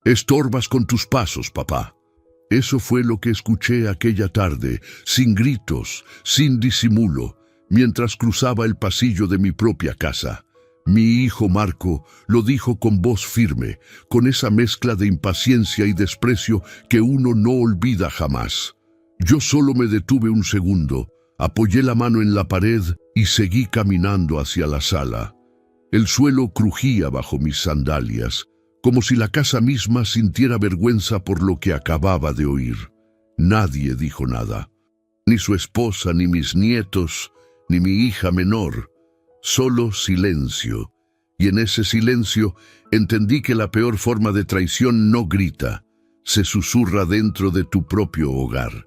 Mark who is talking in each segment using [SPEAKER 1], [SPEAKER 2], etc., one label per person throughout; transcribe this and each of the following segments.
[SPEAKER 1] Estorbas con tus pasos, papá. Eso fue lo que escuché aquella tarde, sin gritos, sin disimulo, mientras cruzaba el pasillo de mi propia casa. Mi hijo Marco lo dijo con voz firme, con esa mezcla de impaciencia y desprecio que uno no olvida jamás. Yo solo me detuve un segundo, apoyé la mano en la pared y seguí caminando hacia la sala. El suelo crujía bajo mis sandalias, como si la casa misma sintiera vergüenza por lo que acababa de oír. Nadie dijo nada, ni su esposa, ni mis nietos, ni mi hija menor. Solo silencio, y en ese silencio entendí que la peor forma de traición no grita, se susurra dentro de tu propio hogar.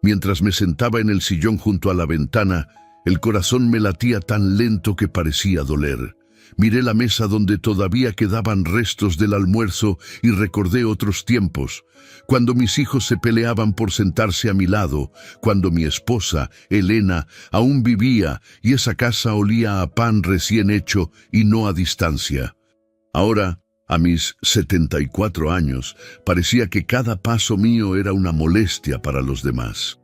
[SPEAKER 1] Mientras me sentaba en el sillón junto a la ventana, el corazón me latía tan lento que parecía doler. Miré la mesa donde todavía quedaban restos del almuerzo y recordé otros tiempos, cuando mis hijos se peleaban por sentarse a mi lado, cuando mi esposa, Elena, aún vivía y esa casa olía a pan recién hecho y no a distancia. Ahora, a mis 74 años, parecía que cada paso mío era una molestia para los demás.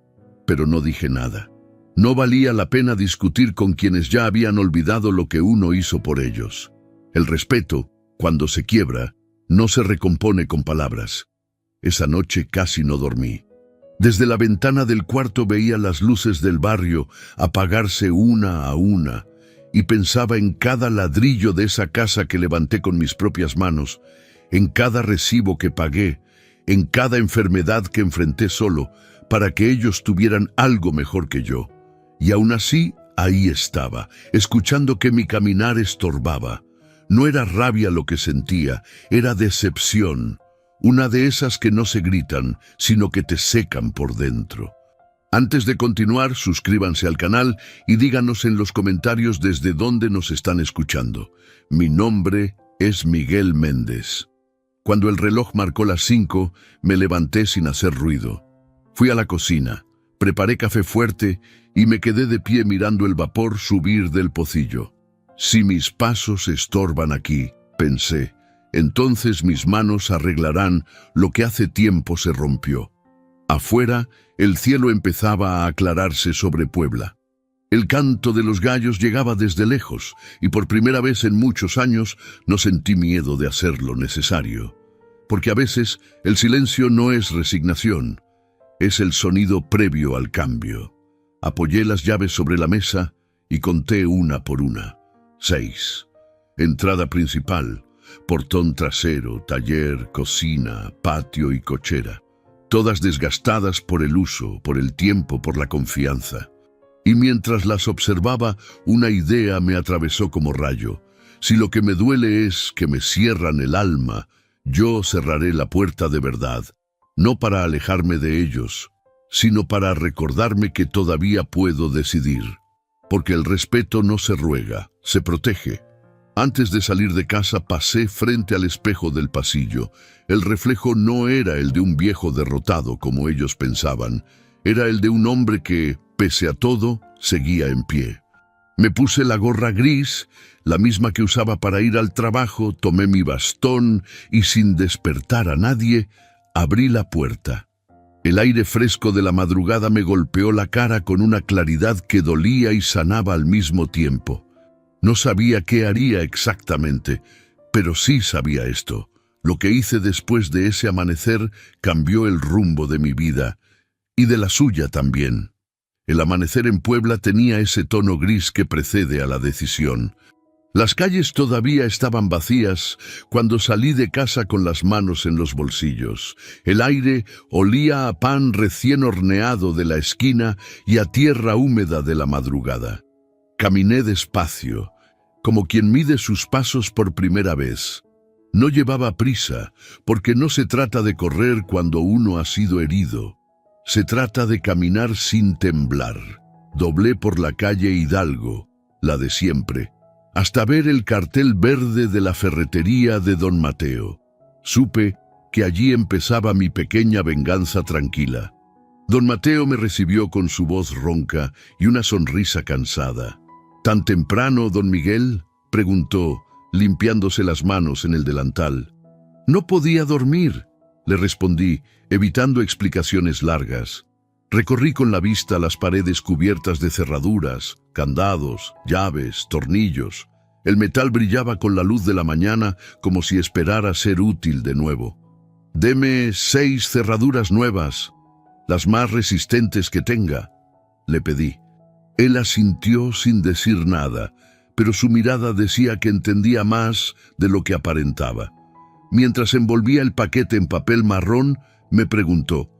[SPEAKER 1] Pero no dije nada. No valía la pena discutir con quienes ya habían olvidado lo que uno hizo por ellos. El respeto, cuando se quiebra, no se recompone con palabras. Esa noche casi no dormí. Desde la ventana del cuarto veía las luces del barrio apagarse una a una y pensaba en cada ladrillo de esa casa que levanté con mis propias manos, en cada recibo que pagué, en cada enfermedad que enfrenté solo para que ellos tuvieran algo mejor que yo. Y aún así, ahí estaba, escuchando que mi caminar estorbaba. No era rabia lo que sentía, era decepción, una de esas que no se gritan, sino que te secan por dentro. Antes de continuar, suscríbanse al canal y díganos en los comentarios desde dónde nos están escuchando. Mi nombre es Miguel Méndez. Cuando el reloj marcó las 5, me levanté sin hacer ruido. Fui a la cocina, preparé café fuerte y me quedé de pie mirando el vapor subir del pocillo. Si mis pasos estorban aquí, pensé, entonces mis manos arreglarán lo que hace tiempo se rompió. Afuera, el cielo empezaba a aclararse sobre Puebla. El canto de los gallos llegaba desde lejos y por primera vez en muchos años no sentí miedo de hacer lo necesario. Porque a veces el silencio no es resignación, es el sonido previo al cambio. Apoyé las llaves sobre la mesa y conté una por una. 6. Entrada principal, portón trasero, taller, cocina, patio y cochera. Todas desgastadas por el uso, por el tiempo, por la confianza. Y mientras las observaba, una idea me atravesó como rayo. Si lo que me duele es que me cierran el alma, yo cerraré la puerta de verdad, no para alejarme de ellos, sino para recordarme que todavía puedo decidir. Porque el respeto no se ruega, se protege. Antes de salir de casa pasé frente al espejo del pasillo. El reflejo no era el de un viejo derrotado como ellos pensaban, era el de un hombre que, pese a todo, seguía en pie. Me puse la gorra gris, la misma que usaba para ir al trabajo, tomé mi bastón y sin despertar a nadie, abrí la puerta. El aire fresco de la madrugada me golpeó la cara con una claridad que dolía y sanaba al mismo tiempo. No sabía qué haría exactamente, pero sí sabía esto. Lo que hice después de ese amanecer cambió el rumbo de mi vida, y de la suya también. El amanecer en Puebla tenía ese tono gris que precede a la decisión. Las calles todavía estaban vacías cuando salí de casa con las manos en los bolsillos. El aire olía a pan recién horneado de la esquina y a tierra húmeda de la madrugada. Caminé despacio, como quien mide sus pasos por primera vez. No llevaba prisa, porque no se trata de correr cuando uno ha sido herido. Se trata de caminar sin temblar. Doblé por la calle Hidalgo, la de siempre, hasta ver el cartel verde de la ferretería de Don Mateo. Supe que allí empezaba mi pequeña venganza tranquila. Don Mateo me recibió con su voz ronca y una sonrisa cansada. ¿Tan temprano, don Miguel?, preguntó, limpiándose las manos en el delantal. No podía dormir, le respondí, evitando explicaciones largas. Recorrí con la vista las paredes cubiertas de cerraduras, candados, llaves, tornillos. El metal brillaba con la luz de la mañana como si esperara ser útil de nuevo. «Deme 6 cerraduras nuevas, las más resistentes que tenga», le pedí. Él asintió sin decir nada, pero su mirada decía que entendía más de lo que aparentaba. Mientras envolvía el paquete en papel marrón, me preguntó,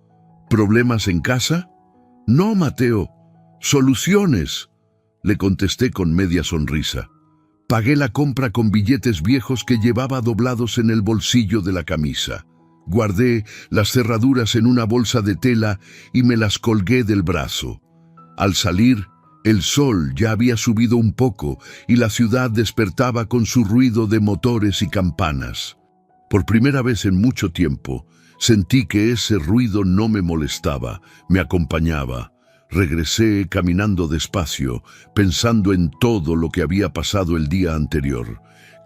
[SPEAKER 1] «¿Problemas en casa?» «No, Mateo, soluciones», le contesté con media sonrisa. Pagué la compra con billetes viejos que llevaba doblados en el bolsillo de la camisa. Guardé las cerraduras en una bolsa de tela y me las colgué del brazo. Al salir, el sol ya había subido un poco y la ciudad despertaba con su ruido de motores y campanas. Por primera vez en mucho tiempo, sentí que ese ruido no me molestaba, me acompañaba. Regresé caminando despacio, pensando en todo lo que había pasado el día anterior.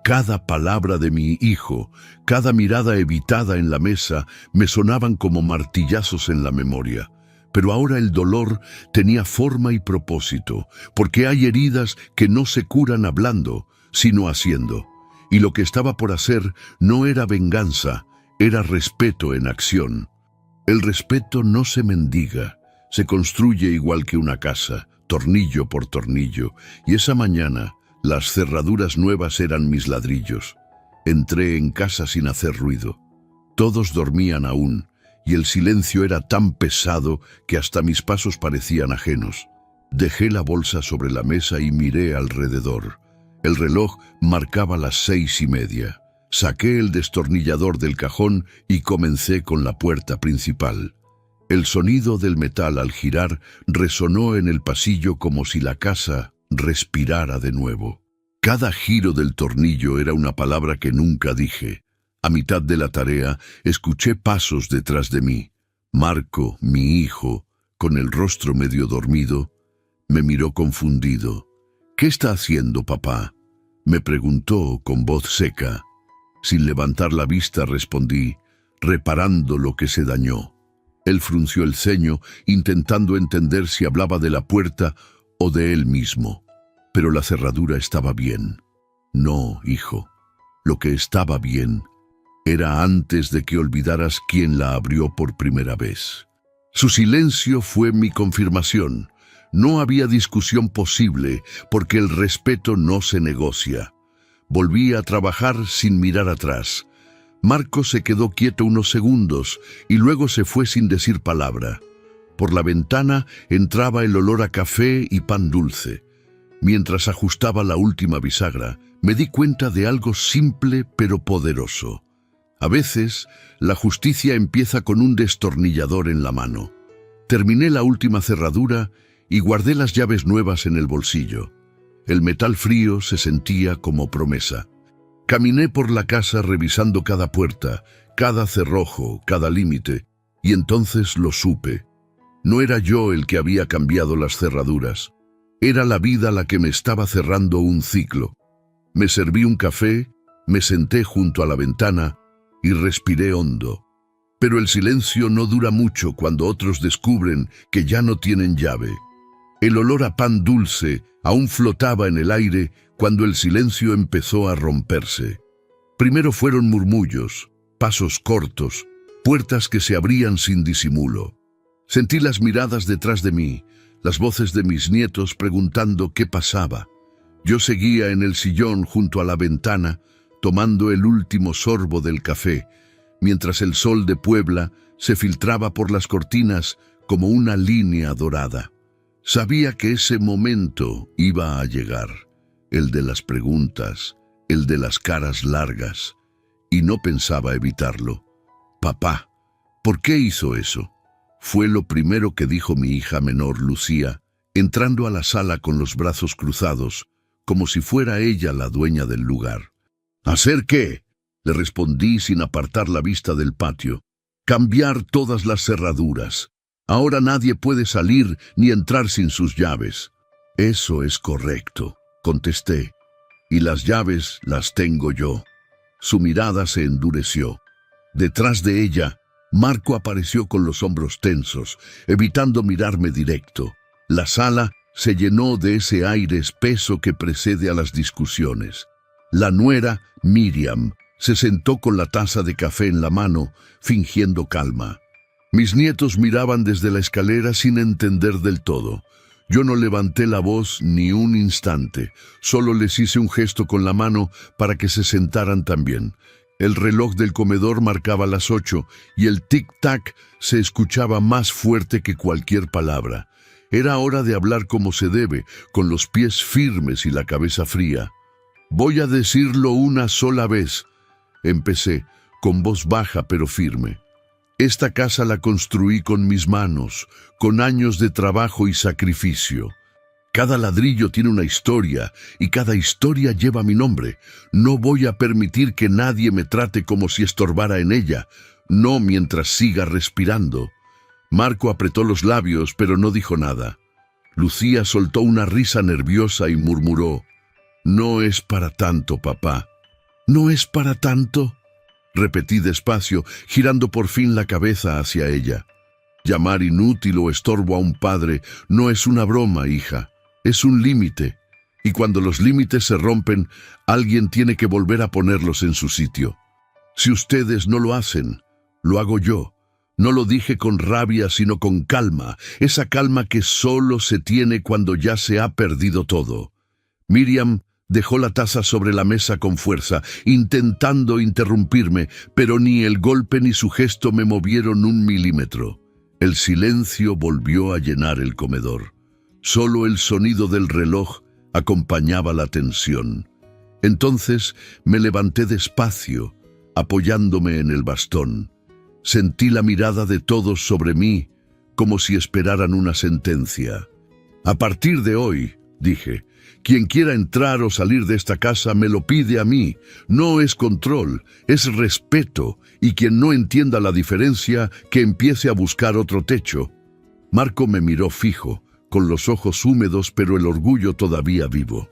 [SPEAKER 1] Cada palabra de mi hijo, cada mirada evitada en la mesa, me sonaban como martillazos en la memoria. Pero ahora el dolor tenía forma y propósito, porque hay heridas que no se curan hablando, sino haciendo. Y lo que estaba por hacer no era venganza, era respeto en acción. El respeto no se mendiga, se construye igual que una casa, tornillo por tornillo, y esa mañana las cerraduras nuevas eran mis ladrillos. Entré en casa sin hacer ruido. Todos dormían aún, y el silencio era tan pesado que hasta mis pasos parecían ajenos. Dejé la bolsa sobre la mesa y miré alrededor. El reloj marcaba las 6:30. Saqué el destornillador del cajón y comencé con la puerta principal. El sonido del metal al girar resonó en el pasillo como si la casa respirara de nuevo. Cada giro del tornillo era una palabra que nunca dije. A mitad de la tarea, escuché pasos detrás de mí. Marco, mi hijo, con el rostro medio dormido, me miró confundido. «¿Qué está haciendo, papá?», me preguntó con voz seca. Sin levantar la vista respondí, «Reparando lo que se dañó». Él frunció el ceño, intentando entender si hablaba de la puerta o de él mismo. Pero la cerradura estaba bien. «No, hijo, lo que estaba bien era antes de que olvidaras quién la abrió por primera vez». Su silencio fue mi confirmación. No había discusión posible, porque el respeto no se negocia. Volví a trabajar sin mirar atrás. Marco se quedó quieto unos segundos y luego se fue sin decir palabra. Por la ventana entraba el olor a café y pan dulce. Mientras ajustaba la última bisagra, me di cuenta de algo simple pero poderoso. A veces, la justicia empieza con un destornillador en la mano. Terminé la última cerradura y guardé las llaves nuevas en el bolsillo. El metal frío se sentía como promesa. Caminé por la casa revisando cada puerta, cada cerrojo, cada límite, y entonces lo supe. No era yo el que había cambiado las cerraduras. Era la vida la que me estaba cerrando un ciclo. Me serví un café, me senté junto a la ventana y respiré hondo. Pero el silencio no dura mucho cuando otros descubren que ya no tienen llave. El olor a pan dulce aún flotaba en el aire cuando el silencio empezó a romperse. Primero fueron murmullos, pasos cortos, puertas que se abrían sin disimulo. Sentí las miradas detrás de mí, las voces de mis nietos preguntando qué pasaba. Yo seguía en el sillón junto a la ventana, tomando el último sorbo del café, mientras el sol de Puebla se filtraba por las cortinas como una línea dorada. Sabía que ese momento iba a llegar, el de las preguntas, el de las caras largas, y no pensaba evitarlo. «Papá, ¿por qué hizo eso?», fue lo primero que dijo mi hija menor, Lucía, entrando a la sala con los brazos cruzados, como si fuera ella la dueña del lugar. «¿Hacer qué?», le respondí sin apartar la vista del patio. «Cambiar todas las cerraduras. Ahora nadie puede salir ni entrar sin sus llaves». «Eso es correcto», contesté, «y las llaves las tengo yo». Su mirada se endureció. Detrás de ella, Marco apareció con los hombros tensos, evitando mirarme directo. La sala se llenó de ese aire espeso que precede a las discusiones. La nuera, Miriam, se sentó con la taza de café en la mano, fingiendo calma. Mis nietos miraban desde la escalera sin entender del todo. Yo no levanté la voz ni un instante, solo les hice un gesto con la mano para que se sentaran también. El reloj del comedor marcaba las 8 y el tic-tac se escuchaba más fuerte que cualquier palabra. Era hora de hablar como se debe, con los pies firmes y la cabeza fría. «Voy a decirlo una sola vez», empecé, con voz baja pero firme. «Esta casa la construí con mis manos, con años de trabajo y sacrificio. Cada ladrillo tiene una historia y cada historia lleva mi nombre. No voy a permitir que nadie me trate como si estorbara en ella, no mientras siga respirando». Marco apretó los labios, pero no dijo nada. Lucía soltó una risa nerviosa y murmuró: «No es para tanto, papá». «¿No es para tanto?», repetí despacio, girando por fin la cabeza hacia ella. «Llamar inútil o estorbo a un padre no es una broma, hija. Es un límite. Y cuando los límites se rompen, alguien tiene que volver a ponerlos en su sitio. Si ustedes no lo hacen, lo hago yo». No lo dije con rabia, sino con calma, esa calma que solo se tiene cuando ya se ha perdido todo. Miriam dejó la taza sobre la mesa con fuerza, intentando interrumpirme, pero ni el golpe ni su gesto me movieron un milímetro. El silencio volvió a llenar el comedor. Solo el sonido del reloj acompañaba la tensión. Entonces me levanté despacio, apoyándome en el bastón. Sentí la mirada de todos sobre mí, como si esperaran una sentencia. «A partir de hoy», dije, «quien quiera entrar o salir de esta casa me lo pide a mí. No es control, es respeto, y quien no entienda la diferencia, que empiece a buscar otro techo». Marco me miró fijo, con los ojos húmedos pero el orgullo todavía vivo.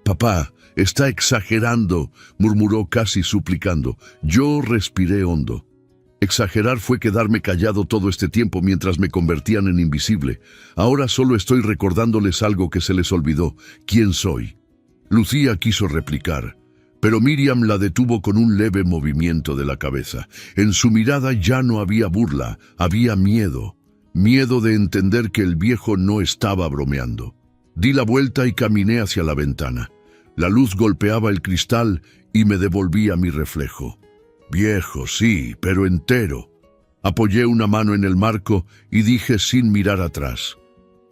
[SPEAKER 1] «Papá, está exagerando», murmuró casi suplicando. Yo respiré hondo. Exagerar fue quedarme callado todo este tiempo mientras me convertían en invisible. Ahora solo estoy recordándoles algo que se les olvidó: quién soy. Lucía quiso replicar, pero Miriam la detuvo con un leve movimiento de la cabeza. En su mirada ya no había burla, había miedo. Miedo de entender que el viejo no estaba bromeando. Di la vuelta y caminé hacia la ventana. La luz golpeaba el cristal y me devolvía mi reflejo. Viejo, sí, pero entero. Apoyé una mano en el marco y dije sin mirar atrás: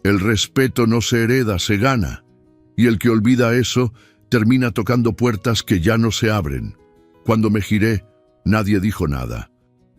[SPEAKER 1] «El respeto no se hereda, se gana. Y el que olvida eso, termina tocando puertas que ya no se abren». Cuando me giré, nadie dijo nada.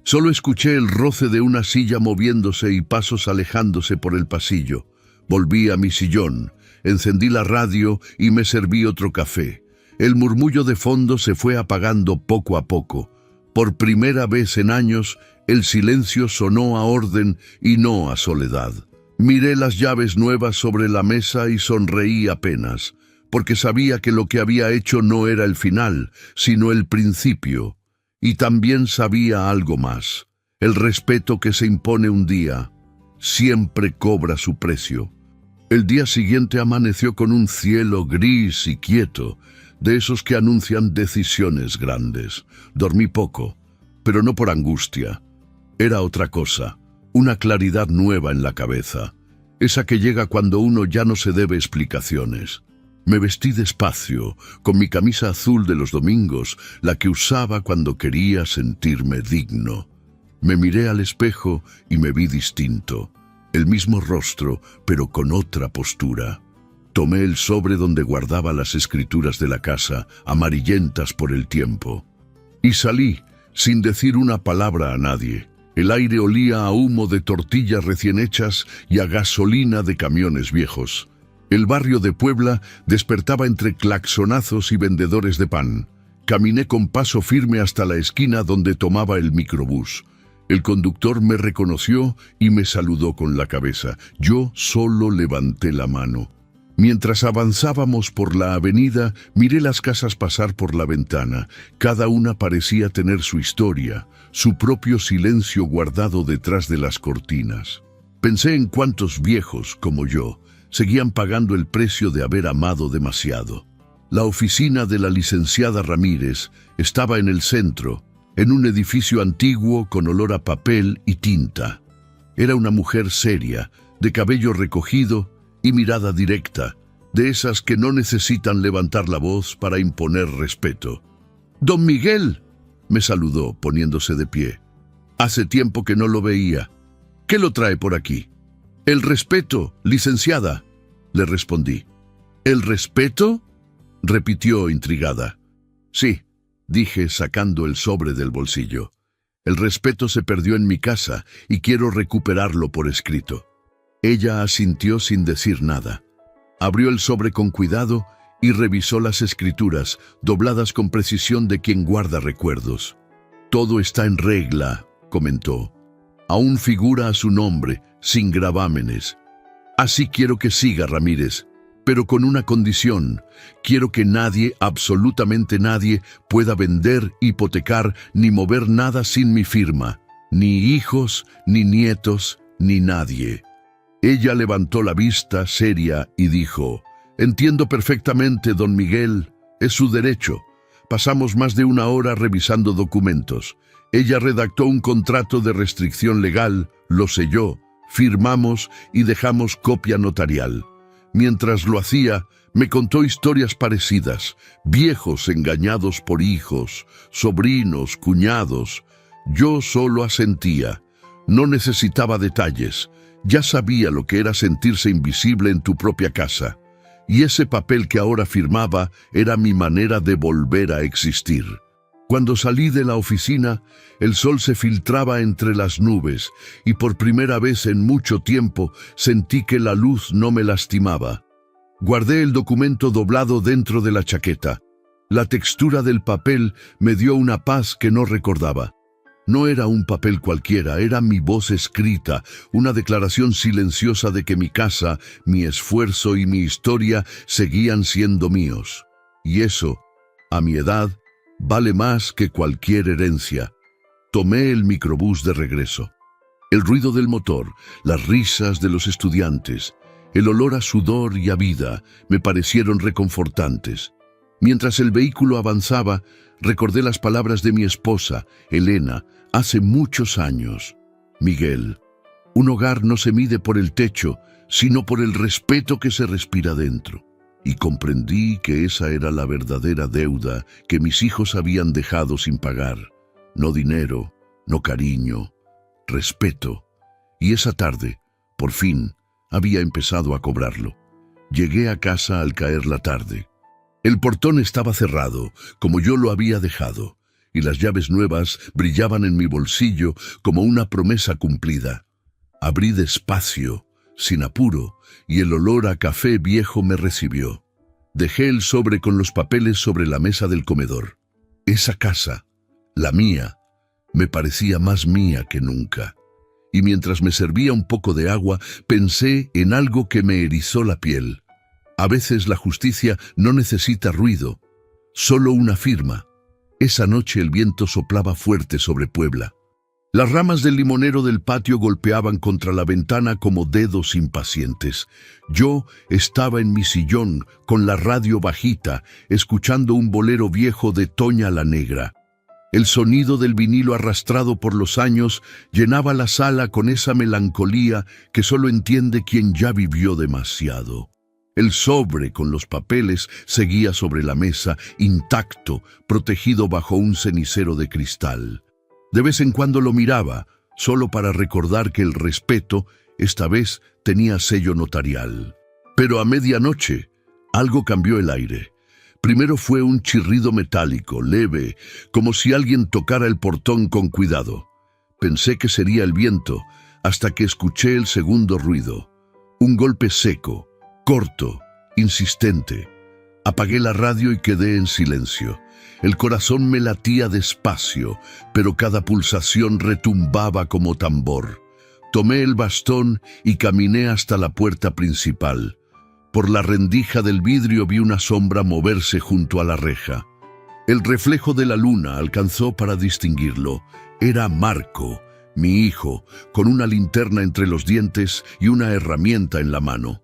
[SPEAKER 1] Solo escuché el roce de una silla moviéndose y pasos alejándose por el pasillo. Volví a mi sillón, encendí la radio y me serví otro café. El murmullo de fondo se fue apagando poco a poco. Por primera vez en años, el silencio sonó a orden y no a soledad. Miré las llaves nuevas sobre la mesa y sonreí apenas, porque sabía que lo que había hecho no era el final, sino el principio. Y también sabía algo más: el respeto que se impone un día siempre cobra su precio. El día siguiente amaneció con un cielo gris y quieto, de esos que anuncian decisiones grandes. Dormí poco, pero no por angustia. Era otra cosa, una claridad nueva en la cabeza, esa que llega cuando uno ya no se debe explicaciones. Me vestí despacio, con mi camisa azul de los domingos, la que usaba cuando quería sentirme digno. Me miré al espejo y me vi distinto, el mismo rostro, pero con otra postura. Tomé el sobre donde guardaba las escrituras de la casa, amarillentas por el tiempo, y salí, sin decir una palabra a nadie. El aire olía a humo de tortillas recién hechas y a gasolina de camiones viejos. El barrio de Puebla despertaba entre claxonazos y vendedores de pan. Caminé con paso firme hasta la esquina donde tomaba el microbús. El conductor me reconoció y me saludó con la cabeza. Yo solo levanté la mano. Mientras avanzábamos por la avenida, miré las casas pasar por la ventana. Cada una parecía tener su historia, su propio silencio guardado detrás de las cortinas. Pensé en cuántos viejos, como yo, seguían pagando el precio de haber amado demasiado. La oficina de la licenciada Ramírez estaba en el centro, en un edificio antiguo con olor a papel y tinta. Era una mujer seria, de cabello recogido y mirada directa, de esas que no necesitan levantar la voz para imponer respeto. «Don Miguel», me saludó, poniéndose de pie. «Hace tiempo que no lo veía. ¿Qué lo trae por aquí?» «El respeto, licenciada», le respondí. «¿El respeto?», repitió intrigada. «Sí», dije sacando el sobre del bolsillo. «El respeto se perdió en mi casa y quiero recuperarlo por escrito». Ella asintió sin decir nada. Abrió el sobre con cuidado y revisó las escrituras, dobladas con precisión de quien guarda recuerdos. «Todo está en regla», comentó. «Aún figura a su nombre, sin gravámenes. Así quiero que siga, Ramírez, pero con una condición. Quiero que nadie, absolutamente nadie, pueda vender, hipotecar, ni mover nada sin mi firma. Ni hijos, ni nietos, ni nadie». Ella levantó la vista seria y dijo: «Entiendo perfectamente, don Miguel. Es su derecho. Pasamos más de una hora revisando documentos. Ella redactó un contrato de restricción legal, lo selló, firmamos y dejamos copia notarial. Mientras lo hacía, me contó historias parecidas, viejos engañados por hijos, sobrinos, cuñados. Yo solo asentía. No necesitaba detalles. Ya sabía lo que era sentirse invisible en tu propia casa. Y ese papel que ahora firmaba era mi manera de volver a existir. Cuando salí de la oficina, el sol se filtraba entre las nubes y por primera vez en mucho tiempo sentí que la luz no me lastimaba. Guardé el documento doblado dentro de la chaqueta. La textura del papel me dio una paz que no recordaba. No era un papel cualquiera, era mi voz escrita, una declaración silenciosa de que mi casa, mi esfuerzo y mi historia seguían siendo míos. Y eso, a mi edad, vale más que cualquier herencia. Tomé el microbús de regreso. El ruido del motor, las risas de los estudiantes, el olor a sudor y a vida me parecieron reconfortantes. Mientras el vehículo avanzaba, recordé las palabras de mi esposa, Elena, hace muchos años. «Miguel, un hogar no se mide por el techo, sino por el respeto que se respira dentro». Y comprendí que esa era la verdadera deuda que mis hijos habían dejado sin pagar. No dinero, no cariño, respeto. Y esa tarde, por fin, había empezado a cobrarlo. Llegué a casa al caer la tarde. El portón estaba cerrado, como yo lo había dejado, y las llaves nuevas brillaban en mi bolsillo como una promesa cumplida. Abrí despacio, sin apuro, y el olor a café viejo me recibió. Dejé el sobre con los papeles sobre la mesa del comedor. Esa casa, la mía, me parecía más mía que nunca. Y mientras me servía un poco de agua, pensé en algo que me erizó la piel. A veces la justicia no necesita ruido, solo una firma. Esa noche el viento soplaba fuerte sobre Puebla. Las ramas del limonero del patio golpeaban contra la ventana como dedos impacientes. Yo estaba en mi sillón, con la radio bajita, escuchando un bolero viejo de Toña la Negra. El sonido del vinilo arrastrado por los años llenaba la sala con esa melancolía que solo entiende quien ya vivió demasiado. El sobre con los papeles seguía sobre la mesa, intacto, protegido bajo un cenicero de cristal. De vez en cuando lo miraba, solo para recordar que el respeto, esta vez, tenía sello notarial. Pero a medianoche, algo cambió el aire. Primero fue un chirrido metálico, leve, como si alguien tocara el portón con cuidado. Pensé que sería el viento, hasta que escuché el segundo ruido. Un golpe seco, corto, insistente. Apagué la radio y quedé en silencio. El corazón me latía despacio, pero cada pulsación retumbaba como tambor. Tomé el bastón y caminé hasta la puerta principal. Por la rendija del vidrio vi una sombra moverse junto a la reja. El reflejo de la luna alcanzó para distinguirlo. Era Marco, mi hijo, con una linterna entre los dientes y una herramienta en la mano.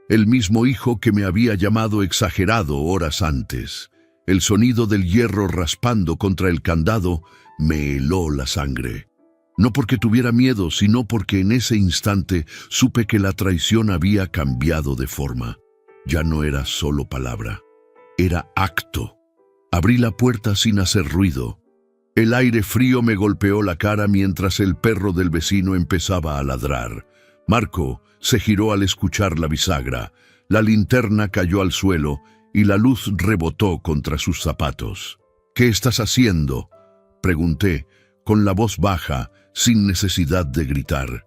[SPEAKER 1] El mismo hijo que me había llamado exagerado horas antes. El sonido del hierro raspando contra el candado me heló la sangre. No porque tuviera miedo, sino porque en ese instante supe que la traición había cambiado de forma. Ya no era solo palabra, era acto. Abrí la puerta sin hacer ruido. El aire frío me golpeó la cara mientras el perro del vecino empezaba a ladrar. Marco se giró al escuchar la bisagra. La linterna cayó al suelo y la luz rebotó contra sus zapatos. «¿Qué estás haciendo?», pregunté, con la voz baja, sin necesidad de gritar.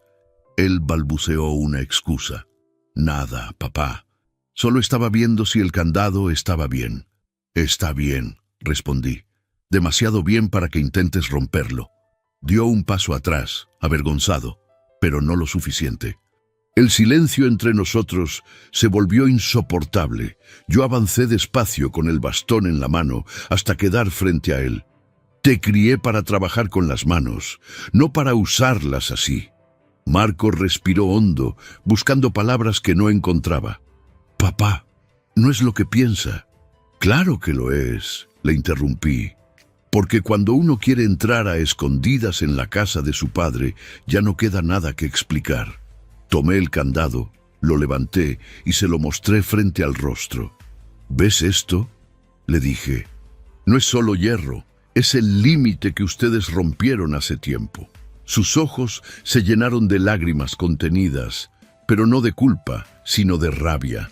[SPEAKER 1] Él balbuceó una excusa. «Nada, papá. Solo estaba viendo si el candado estaba bien». «Está bien», respondí. «Demasiado bien para que intentes romperlo». Dio un paso atrás, avergonzado, pero no lo suficiente. El silencio entre nosotros se volvió insoportable. Yo avancé despacio con el bastón en la mano hasta quedar frente a él. «Te crié para trabajar con las manos, no para usarlas así». Marco respiró hondo, buscando palabras que no encontraba. «Papá, no es lo que piensa». «Claro que lo es», le interrumpí. «Porque cuando uno quiere entrar a escondidas en la casa de su padre, ya no queda nada que explicar». Tomé el candado, lo levanté y se lo mostré frente al rostro. «¿Ves esto?», le dije. «No es solo hierro, es el límite que ustedes rompieron hace tiempo». Sus ojos se llenaron de lágrimas contenidas, pero no de culpa, sino de rabia.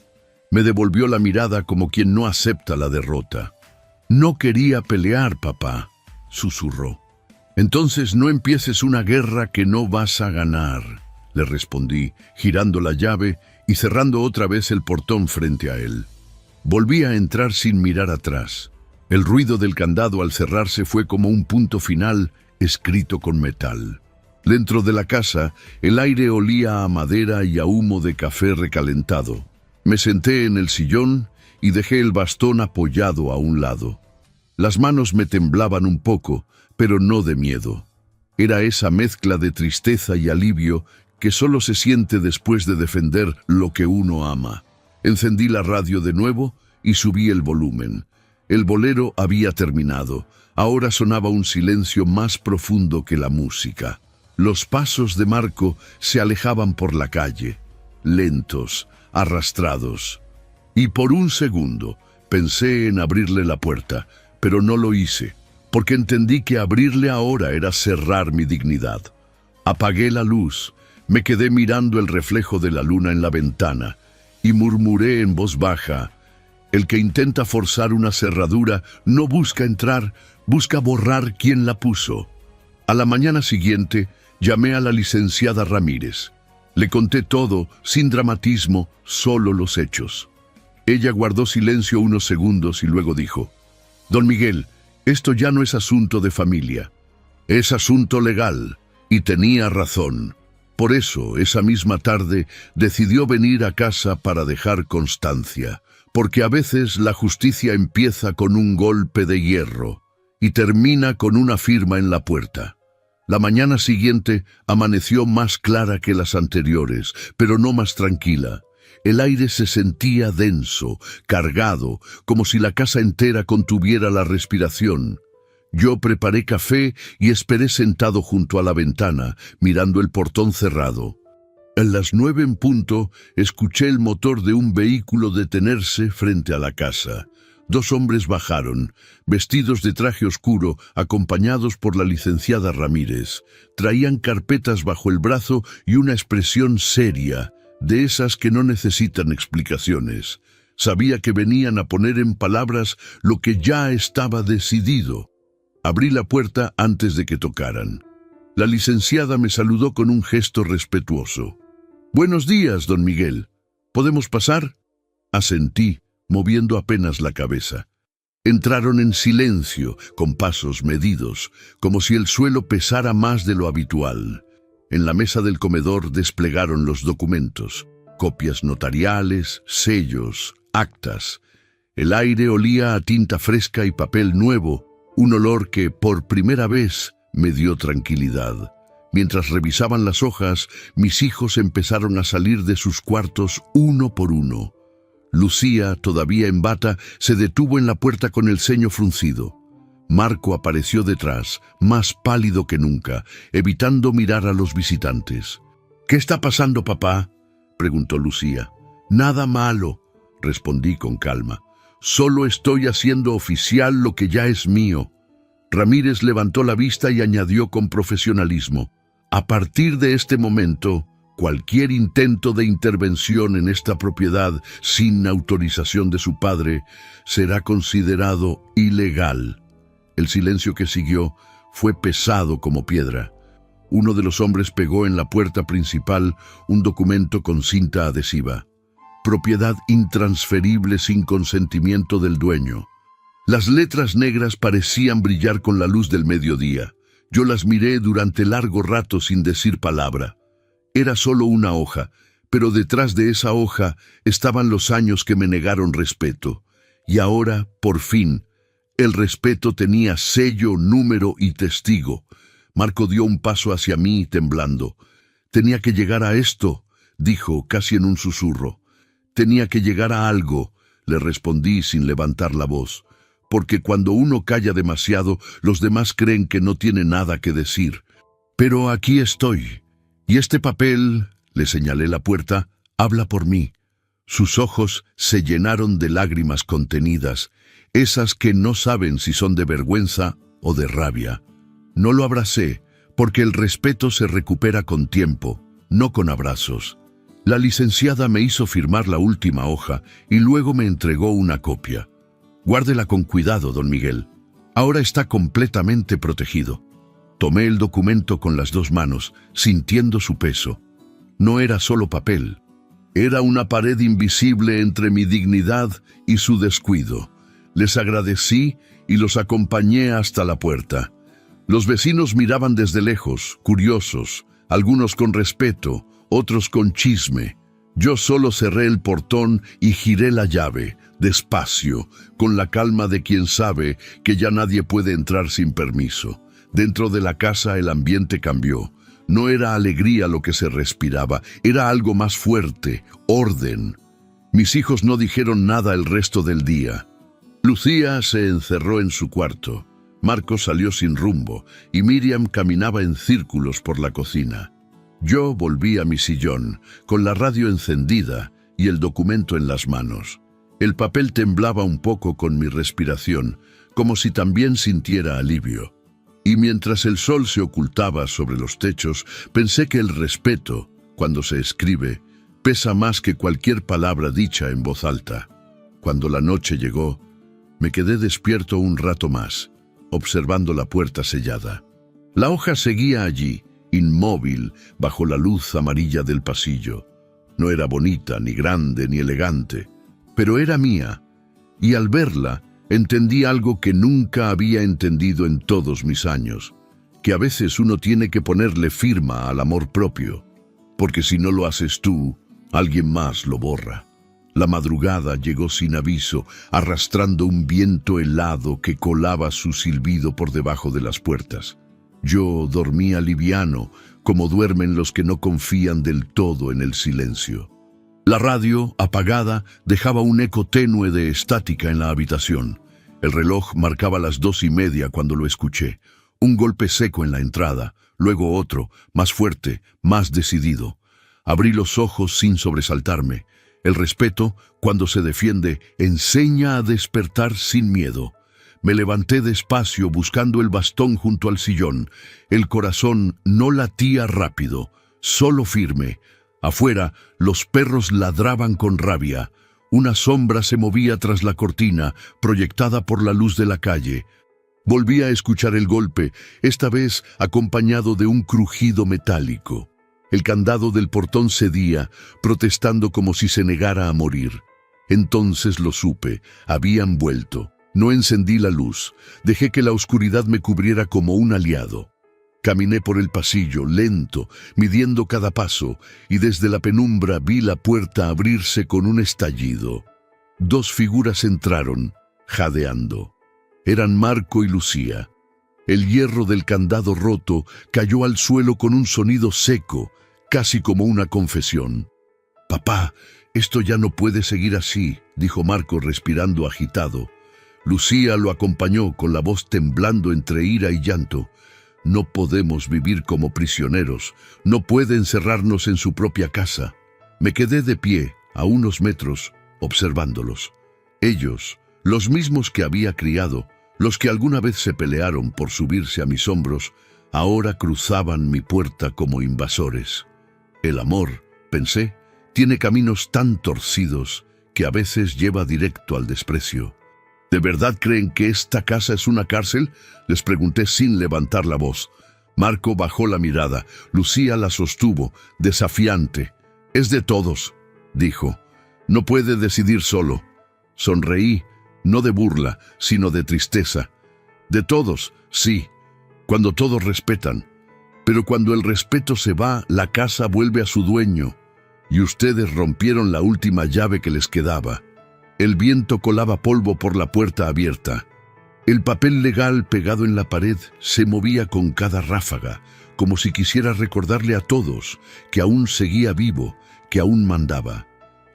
[SPEAKER 1] Me devolvió la mirada como quien no acepta la derrota. «No quería pelear, papá», susurró. «Entonces no empieces una guerra que no vas a ganar», le respondí, girando la llave y cerrando otra vez el portón frente a él. Volví a entrar sin mirar atrás. El ruido del candado al cerrarse fue como un punto final escrito con metal. Dentro de la casa, el aire olía a madera y a humo de café recalentado. Me senté en el sillón y dejé el bastón apoyado a un lado. Las manos me temblaban un poco, pero no de miedo. Era esa mezcla de tristeza y alivio que solo se siente después de defender lo que uno ama. Encendí la radio de nuevo y subí el volumen. El bolero había terminado. Ahora sonaba un silencio más profundo que la música. Los pasos de Marco se alejaban por la calle, lentos, arrastrados. Y por un segundo pensé en abrirle la puerta, pero no lo hice, porque entendí que abrirle ahora era cerrar mi dignidad. Apagué la luz. Me quedé mirando el reflejo de la luna en la ventana y murmuré en voz baja: «El que intenta forzar una cerradura no busca entrar, busca borrar quien la puso». A la mañana siguiente llamé a la licenciada Ramírez. Le conté todo, sin dramatismo, solo los hechos. Ella guardó silencio unos segundos y luego dijo: «Don Miguel, esto ya no es asunto de familia, es asunto legal». Y tenía razón. Por eso, esa misma tarde, decidió venir a casa para dejar constancia, porque a veces la justicia empieza con un golpe de hierro y termina con una firma en la puerta. La mañana siguiente amaneció más clara que las anteriores, pero no más tranquila. El aire se sentía denso, cargado, como si la casa entera contuviera la respiración. Yo preparé café y esperé sentado junto a la ventana, mirando el portón cerrado. A las 9 en punto, escuché el motor de un vehículo detenerse frente a la casa. 2 hombres bajaron, vestidos de traje oscuro, acompañados por la licenciada Ramírez. Traían carpetas bajo el brazo y una expresión seria, de esas que no necesitan explicaciones. Sabía que venían a poner en palabras lo que ya estaba decidido. Abrí la puerta antes de que tocaran. La licenciada me saludó con un gesto respetuoso. «Buenos días, don Miguel. ¿Podemos pasar?». Asentí, moviendo apenas la cabeza. Entraron en silencio, con pasos medidos, como si el suelo pesara más de lo habitual. En la mesa del comedor desplegaron los documentos. copias notariales, sellos, actas. El aire olía a tinta fresca y papel nuevo, un olor que, por primera vez, me dio tranquilidad. Mientras revisaban las hojas, mis hijos empezaron a salir de sus cuartos uno por uno. Lucía, todavía en bata, se detuvo en la puerta con el ceño fruncido. Marco apareció detrás, más pálido que nunca, evitando mirar a los visitantes. «¿Qué está pasando, papá?», preguntó Lucía. «Nada malo», respondí con calma. «Solo estoy haciendo oficial lo que ya es mío». Ramírez levantó la vista y añadió con profesionalismo: «A partir de este momento, cualquier intento de intervención en esta propiedad sin autorización de su padre será considerado ilegal». El silencio que siguió fue pesado como piedra. Uno de los hombres pegó en la puerta principal un documento con cinta adhesiva. «Propiedad intransferible sin consentimiento del dueño». Las letras negras parecían brillar con la luz del mediodía. Yo las miré durante largo rato sin decir palabra. Era solo una hoja, pero detrás de esa hoja estaban los años que me negaron respeto. Y ahora, por fin, el respeto tenía sello, número y testigo. Marco dio un paso hacia mí temblando. «Tenía que llegar a esto», dijo casi en un susurro. «Tenía que llegar a algo», le respondí sin levantar la voz. Porque cuando uno calla demasiado, los demás creen que no tiene nada que decir. «Pero aquí estoy. Y este papel», le señalé la puerta, «habla por mí». Sus ojos se llenaron de lágrimas contenidas, esas que no saben si son de vergüenza o de rabia. No lo abracé, porque el respeto se recupera con tiempo, no con abrazos. La licenciada me hizo firmar la última hoja y luego me entregó una copia. «Guárdela con cuidado, don Miguel. Ahora está completamente protegido». Tomé el documento con las dos manos, sintiendo su peso. No era solo papel. Era una pared invisible entre mi dignidad y su descuido. Les agradecí y los acompañé hasta la puerta. Los vecinos miraban desde lejos, curiosos, algunos con respeto, otros con chisme. Yo solo cerré el portón y giré la llave, despacio, con la calma de quien sabe que ya nadie puede entrar sin permiso. Dentro de la casa el ambiente cambió. No era alegría lo que se respiraba, era algo más fuerte, orden. Mis hijos no dijeron nada el resto del día. Lucía se encerró en su cuarto. Marco salió sin rumbo y Miriam caminaba en círculos por la cocina. Yo volví a mi sillón, con la radio encendida y el documento en las manos. El papel temblaba un poco con mi respiración, como si también sintiera alivio. Y mientras el sol se ocultaba sobre los techos, pensé que el respeto, cuando se escribe, pesa más que cualquier palabra dicha en voz alta. Cuando la noche llegó, me quedé despierto un rato más, observando la puerta sellada. La hoja seguía allí, inmóvil, bajo la luz amarilla del pasillo. No era bonita, ni grande, ni elegante, pero era mía, y al verla, entendí algo que nunca había entendido en todos mis años, que a veces uno tiene que ponerle firma al amor propio, porque si no lo haces tú, alguien más lo borra. La madrugada llegó sin aviso, arrastrando un viento helado que colaba su silbido por debajo de las puertas. Yo dormía liviano, como duermen los que no confían del todo en el silencio. La radio, apagada, dejaba un eco tenue de estática en la habitación. El reloj marcaba las 2:30 cuando lo escuché. Un golpe seco en la entrada, luego otro, más fuerte, más decidido. Abrí los ojos sin sobresaltarme. El respeto, cuando se defiende, enseña a despertar sin miedo. Me levanté despacio buscando el bastón junto al sillón. El corazón no latía rápido, solo firme. Afuera, los perros ladraban con rabia. Una sombra se movía tras la cortina, proyectada por la luz de la calle. Volví a escuchar el golpe, esta vez acompañado de un crujido metálico. El candado del portón cedía, protestando como si se negara a morir. Entonces lo supe, habían vuelto. No encendí la luz, dejé que la oscuridad me cubriera como un aliado. Caminé por el pasillo, lento, midiendo cada paso, y desde la penumbra vi la puerta abrirse con un estallido. Dos figuras entraron, jadeando. Eran Marco y Lucía. El hierro del candado roto cayó al suelo con un sonido seco, casi como una confesión. «Papá, esto ya no puede seguir así», dijo Marco respirando agitado. Lucía lo acompañó con la voz temblando entre ira y llanto. «No podemos vivir como prisioneros. No puede encerrarnos en su propia casa». Me quedé de pie, a unos metros, observándolos. Ellos, los mismos que había criado, los que alguna vez se pelearon por subirse a mis hombros, ahora cruzaban mi puerta como invasores. El amor, pensé, tiene caminos tan torcidos que a veces lleva directo al desprecio. ¿De verdad creen que esta casa es una cárcel?, les pregunté sin levantar la voz. Marco bajó la mirada. Lucía la sostuvo, desafiante. «Es de todos», dijo. «No puede decidir solo». Sonreí, no de burla, sino de tristeza. «De todos, sí, cuando todos respetan. Pero cuando el respeto se va, la casa vuelve a su dueño. Y ustedes rompieron la última llave que les quedaba». El viento colaba polvo por la puerta abierta. El papel legal pegado en la pared se movía con cada ráfaga, como si quisiera recordarle a todos que aún seguía vivo, que aún mandaba.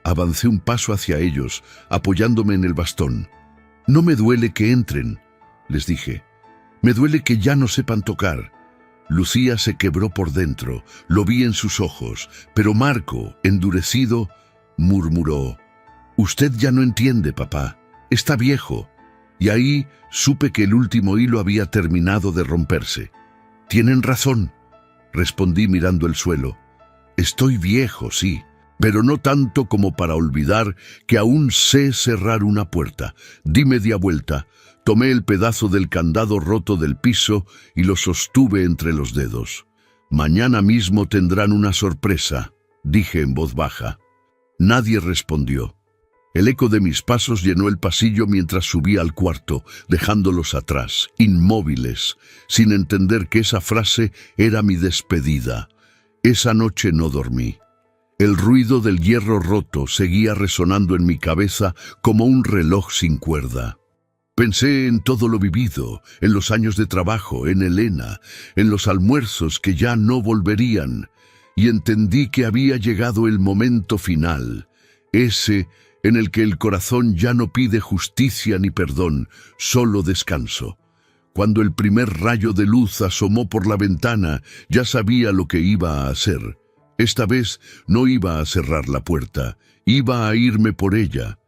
[SPEAKER 1] Avancé un paso hacia ellos, apoyándome en el bastón. «No me duele que entren», les dije. «Me duele que ya no sepan tocar». Lucía se quebró por dentro, lo vi en sus ojos, pero Marco, endurecido, murmuró: «Usted ya no entiende, papá. Está viejo». Y ahí supe que el último hilo había terminado de romperse. «Tienen razón», respondí mirando el suelo. «Estoy viejo, sí, pero no tanto como para olvidar que aún sé cerrar una puerta». Di media vuelta, tomé el pedazo del candado roto del piso y lo sostuve entre los dedos. «Mañana mismo tendrán una sorpresa», dije en voz baja. Nadie respondió. El eco de mis pasos llenó el pasillo mientras subía al cuarto, dejándolos atrás, inmóviles, sin entender que esa frase era mi despedida. Esa noche no dormí. El ruido del hierro roto seguía resonando en mi cabeza como un reloj sin cuerda. Pensé en todo lo vivido, en los años de trabajo, en Elena, en los almuerzos que ya no volverían, y entendí que había llegado el momento final, ese en el que el corazón ya no pide justicia ni perdón, solo descanso. Cuando el primer rayo de luz asomó por la ventana, ya sabía lo que iba a hacer. Esta vez no iba a cerrar la puerta, iba a irme por ella.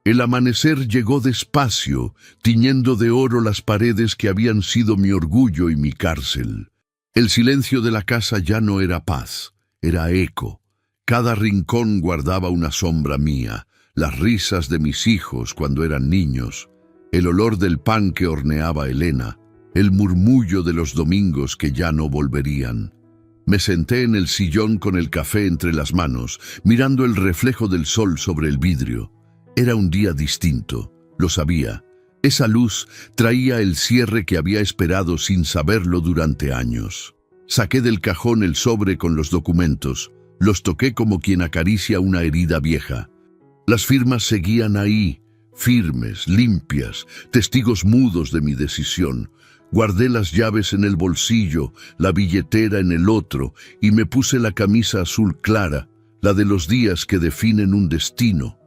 [SPEAKER 1] El amanecer llegó despacio, tiñendo de oro las paredes que habían sido mi orgullo y mi cárcel. El silencio de la casa ya no era paz, era eco. Cada rincón guardaba una sombra mía. Las risas de mis hijos cuando eran niños, el olor del pan que horneaba Elena, el murmullo de los domingos que ya no volverían. Me senté en el sillón con el café entre las manos, mirando el reflejo del sol sobre el vidrio. Era un día distinto, lo sabía. Esa luz traía el cierre que había esperado sin saberlo durante años. Saqué del cajón el sobre con los documentos, los toqué como quien acaricia una herida vieja. Las firmas seguían ahí, firmes, limpias, testigos mudos de mi decisión. Guardé las llaves en el bolsillo, la billetera en el otro, y me puse la camisa azul clara, la de los días que definen un destino.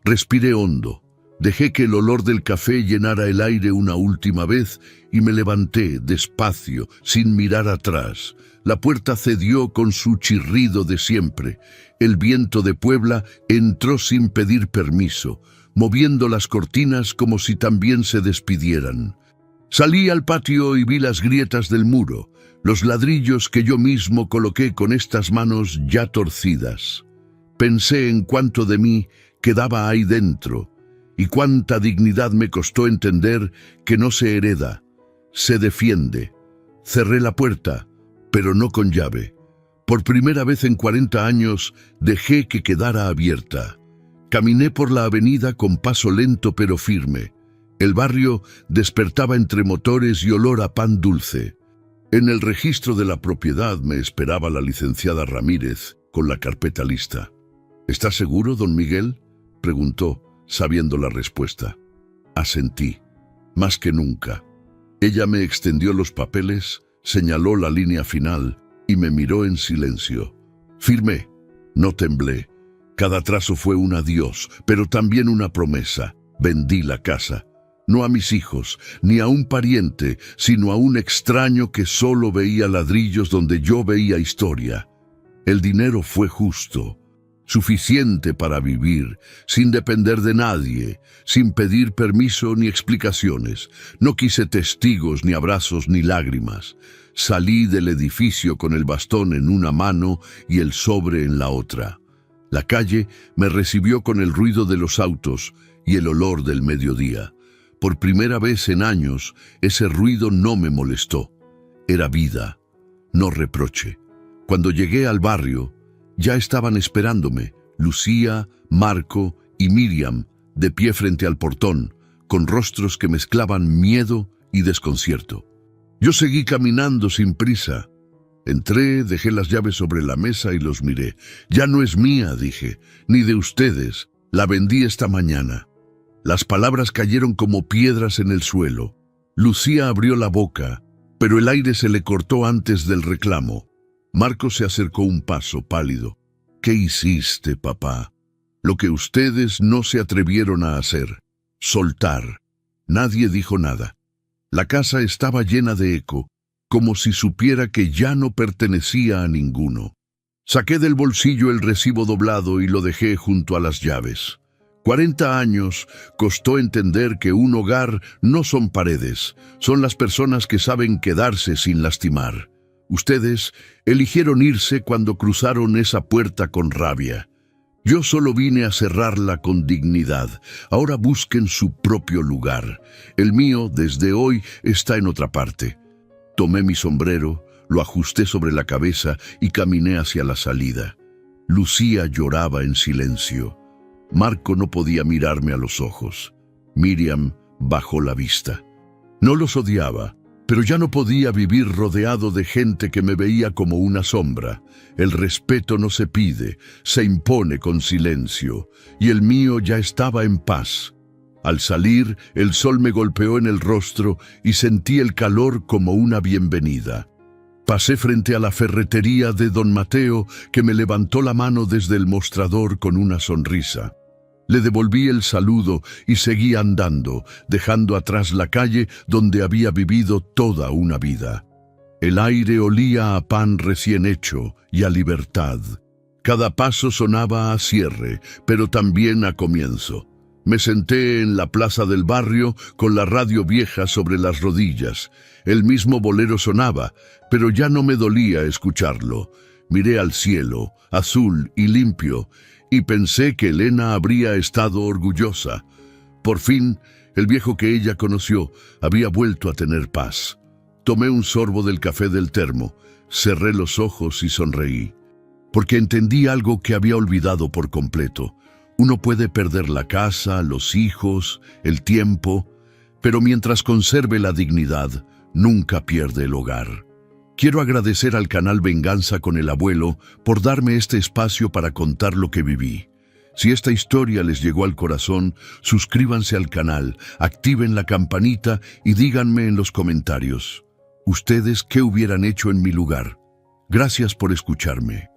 [SPEAKER 1] Respiré hondo, dejé que el olor del café llenara el aire una última vez y me levanté despacio, sin mirar atrás. La puerta cedió con su chirrido de siempre. El viento de Puebla entró sin pedir permiso, moviendo las cortinas como si también se despidieran. Salí al patio y vi las grietas del muro, los ladrillos que yo mismo coloqué con estas manos ya torcidas. Pensé en cuánto de mí quedaba ahí dentro, y cuánta dignidad me costó entender que no se hereda, se defiende. Cerré la puerta, pero no con llave. Por primera vez en 40 años dejé que quedara abierta. Caminé por la avenida con paso lento pero firme. El barrio despertaba entre motores y olor a pan dulce. En el registro de la propiedad me esperaba la licenciada Ramírez con la carpeta lista. ¿Está seguro, don Miguel?, preguntó, sabiendo la respuesta. Asentí, más que nunca. Ella me extendió los papeles, señaló la línea final y me miró en silencio. Firmé, no temblé. Cada trazo fue un adiós, pero también una promesa. Vendí la casa. No a mis hijos, ni a un pariente, sino a un extraño que solo veía ladrillos donde yo veía historia. El dinero fue justo, suficiente para vivir, sin depender de nadie, sin pedir permiso ni explicaciones. No quise testigos, ni abrazos, ni lágrimas. Salí del edificio con el bastón en una mano y el sobre en la otra. La calle me recibió con el ruido de los autos y el olor del mediodía. Por primera vez en años, ese ruido no me molestó. Era vida, no reproche. Cuando llegué al barrio, ya estaban esperándome Lucía, Marco y Miriam, de pie frente al portón, con rostros que mezclaban miedo y desconcierto. Yo seguí caminando sin prisa. Entré, dejé las llaves sobre la mesa y los miré. Ya no es mía, dije, ni de ustedes. La vendí esta mañana. Las palabras cayeron como piedras en el suelo. Lucía abrió la boca, pero el aire se le cortó antes del reclamo. Marco se acercó un paso, pálido. ¿Qué hiciste, papá? Lo que ustedes no se atrevieron a hacer. Soltar. Nadie dijo nada. La casa estaba llena de eco, como si supiera que ya no pertenecía a ninguno. Saqué del bolsillo el recibo doblado y lo dejé junto a las llaves. 40 años costó entender que un hogar no son paredes, son las personas que saben quedarse sin lastimar. Ustedes eligieron irse cuando cruzaron esa puerta con rabia. Yo solo vine a cerrarla con dignidad. Ahora busquen su propio lugar. El mío, desde hoy, está en otra parte. Tomé mi sombrero, lo ajusté sobre la cabeza y caminé hacia la salida. Lucía lloraba en silencio. Marco no podía mirarme a los ojos. Miriam bajó la vista. No los odiaba, pero ya no podía vivir rodeado de gente que me veía como una sombra. El respeto no se pide, se impone con silencio, y el mío ya estaba en paz. Al salir, el sol me golpeó en el rostro y sentí el calor como una bienvenida. Pasé frente a la ferretería de don Mateo, que me levantó la mano desde el mostrador con una sonrisa. Le devolví el saludo y seguí andando, dejando atrás la calle donde había vivido toda una vida. El aire olía a pan recién hecho y a libertad. Cada paso sonaba a cierre, pero también a comienzo. Me senté en la plaza del barrio con la radio vieja sobre las rodillas. El mismo bolero sonaba, pero ya no me dolía escucharlo. Miré al cielo, azul y limpio, y pensé que Elena habría estado orgullosa. Por fin, el viejo que ella conoció había vuelto a tener paz. Tomé un sorbo del café del termo, cerré los ojos y sonreí, porque entendí algo que había olvidado por completo. Uno puede perder la casa, los hijos, el tiempo, pero mientras conserve la dignidad, nunca pierde el hogar. Quiero agradecer al canal Venganza con el Abuelo por darme este espacio para contar lo que viví. Si esta historia les llegó al corazón, suscríbanse al canal, activen la campanita y díganme en los comentarios, ¿ustedes qué hubieran hecho en mi lugar? Gracias por escucharme.